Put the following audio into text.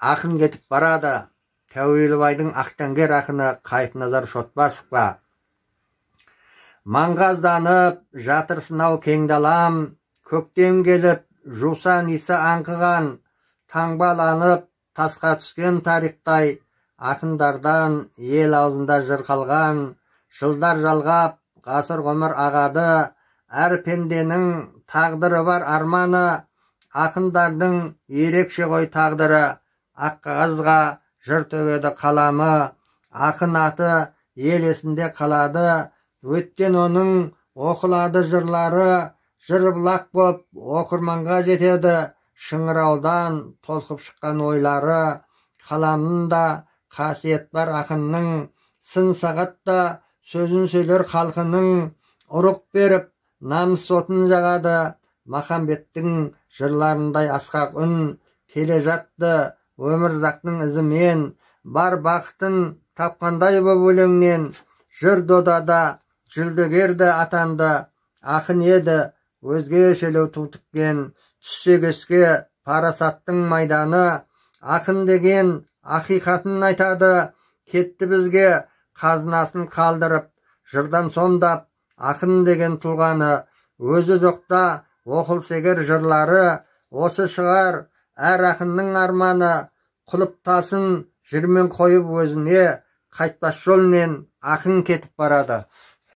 Ақын кетіп барады. Тәуелбайдың Ақтангер ақыны Қайықназар Шотбасовқа. Маңғазданып жатырсынау кең далам, көктем келіп жусан исі аңқыған, таңбаланып тасқа түскен тарихтай, ақындардан ел аузында жыр қалған, жылдар жалғап ғасыр ғұмыр ағады, әр пенденің тағдыры бар арманы, ақындардың ерекше ғой тағдыры, ақ қағазға жыр төгеді қаламы, ақын аты ел есінде қалады, өткен оның оқылады жырлары, жыр бұлақ боп оқырманға жетеді, шыңыраудан толқып шыққан ойлары, қаламында қасиет бар ақынның, сын сағатта сөзін сөйлер халқының, ұрық беріп намыс отын жағады, Махамбеттің жырларындай асқақ үн, келе жатты өмірзақтың ізімен, бар бақытын тапқандай боп өлеңнен, жыр додада жүлдегерді атанды, ақын еді өзгешелеу ту тіккен, түссе көзге парасаттың майданы, ақын деген ақиқатын айтады, кетті бізге қазынасын қалдырып, жырдан сомдап ақын деген тұлғаны, өзі жоқта оқылсегер жырлары, осы шығар әр ақынның арманы, құлыптасын жырмен қойып өзіне, қайтпас жолмен ақын кетіп барады.